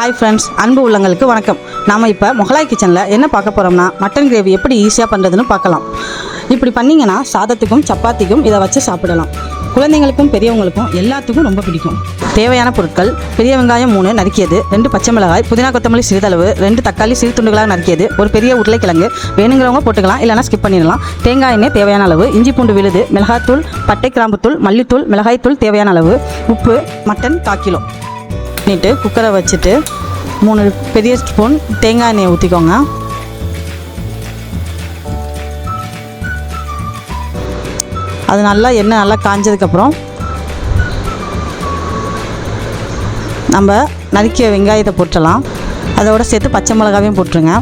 Hi friends, அன்பு உள்ளங்களுக்கு வணக்கம். நாம் இப்போ மொகலாய் கிச்சனில் என்ன பார்க்க போகிறோம்னா, மட்டன் கிரேவி எப்படி ஈஸியாக பண்ணுறதுன்னு பார்க்கலாம். இப்படி பண்ணிங்கன்னா சாதத்துக்கும் சப்பாத்திக்கும் இதை வச்சு சாப்பிடலாம். குழந்தைங்களுக்கும் பெரியவங்களுக்கும் எல்லாத்துக்கும் ரொம்ப பிடிக்கும். தேவையான பொருட்கள்: பெரிய வெங்காயம் 3 நறுக்கியது, 2 பச்சை மிளகாய், புதினா கொத்தமல்லி சிறிதளவு, 2 தக்காளி சிறு துண்டுகளாக நறுக்கியது, ஒரு பெரிய உருளைக்கிழங்கு, வேணுங்கிறவங்க போட்டுக்கலாம், இல்லைனா ஸ்கிப் பண்ணிடலாம். தேங்காய் எண்ணெய் தேவையான அளவு, இஞ்சி பூண்டு விழுது, மிளகாய்த்தூள், பட்டை கிராம்புத்தூள், மல்லித்தூள், மிளகாய்த்தூள் தேவையான அளவு, உப்பு, மட்டன் 1/4 கிலோ. பண்ணிட்டு குக்கரை வச்சுட்டு 3 பெரிய ஸ்பூன் தேங்காய் எண்ணெயை ஊற்றிக்கோங்க. அது எண்ணெய் நல்லா காஞ்சதுக்கப்புறம் நம்ம நறுக்கிய வெங்காயத்தை போட்டுடலாம். அதோடு சேர்த்து பச்சை மிளகாவையும் போட்டுருங்க.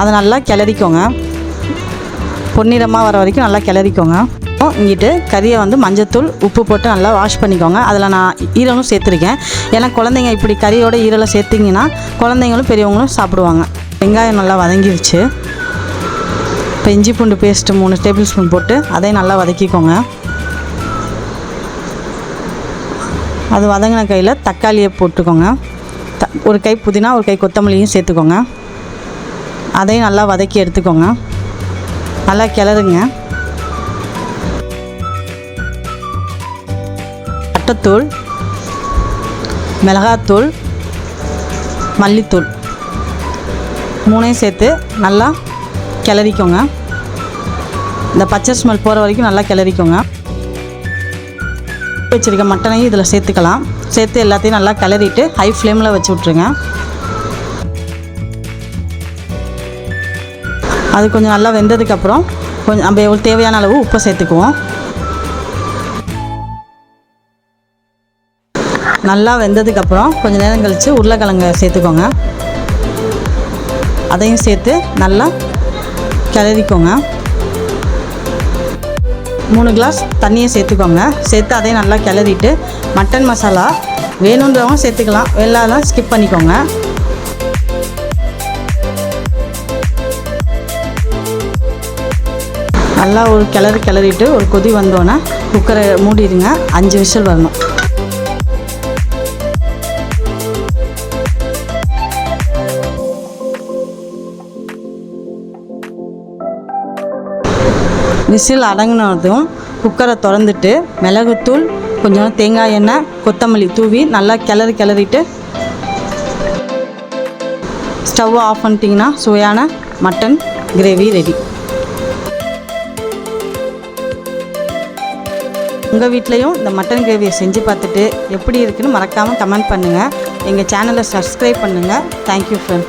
அதை நல்லா கிளறிக்கோங்க. பொன்னிறமாக வர வரைக்கும் நல்லா கிளறிக்கோங்க. இங்கிட்டு கறியை மஞ்சத்தூள் உப்பு போட்டு நல்லா வாஷ் பண்ணிக்கோங்க. அதில் நான் ஈரலும் சேர்த்துருக்கேன். ஏன்னா குழந்தைங்க இப்படி கறியோட ஈரலை சேர்த்திங்கன்னா குழந்தைங்களும் பெரியவங்களும் சாப்பிடுவாங்க. வெங்காயம் நல்லா வதங்கிடுச்சு. இப்போ இஞ்சி பூண்டு பேஸ்ட்டு 3 டேபிள் ஸ்பூன் போட்டு அதையும் நல்லா வதக்கிக்கோங்க. அது வதங்கின கையில் தக்காளியை போட்டுக்கோங்க. ஒரு கை புதினா, ஒரு கை கொத்தமல்லியும் சேர்த்துக்கோங்க. அதையும் நல்லா வதக்கி எடுத்துக்கோங்க. நல்லா கிளறுங்க. பட்டைத்தூள், மிளகாத்தூள், மல்லித்தூள் 3ஐயும் சேர்த்து நல்லா கிளறிக்கோங்க. இந்த பச்சை ஸ்மெல் போகிற வரைக்கும் நல்லா கிளறிக்கோங்க. வச்சுருக்க மட்டனையும் இதில் சேர்த்துக்கலாம். சேர்த்து எல்லாத்தையும் நல்லா கிளறிட்டு ஹை ஃப்ளேமில் வச்சு விட்ருங்க. அது கொஞ்சம் நல்லா வெந்ததுக்கப்புறம் கொஞ்சம் நம்ம தேவையான அளவு உப்பை சேர்த்துக்குவோம். நல்லா வெந்ததுக்கப்புறம் கொஞ்சம் நேரம் கழித்து உருளைக்கிழங்க சேர்த்துக்கோங்க. அதையும் சேர்த்து நல்லா கிளறிக்கோங்க. 3 கிளாஸ் தண்ணியை சேர்த்துக்கோங்க. சேர்த்து அதையும் நல்லா கிளறிட்டு மட்டன் மசாலா வேணுன்றவங்க சேர்த்துக்கலாம், வெள்ளாலாம் ஸ்கிப் பண்ணிக்கோங்க. நல்லா ஒரு கிளறிட்டு ஒரு கொதி வந்தோன்னே குக்கரை மூடிடுங்க. 5 விசில் வரணும். விசில் அடங்கினதும் குக்கரை திறந்துட்டு மிளகுத்தூள், கொஞ்சம் தேங்காய் எண்ணெய், கொத்தமல்லி தூவி நல்லா கிளறிட்டு ஸ்டவ்வை ஆஃப் பண்ணிட்டிங்கன்னா சுவையான மட்டன் கிரேவி ரெடி. உங்கள் வீட்லேயும் இந்த மட்டன் கிரேவியை செஞ்சு பார்த்துட்டு எப்படி இருக்குன்னு மறக்காமல் கமெண்ட் பண்ணுங்கள். எங்கள் சேனலை சப்ஸ்கிரைப் பண்ணுங்கள். Thank you friend.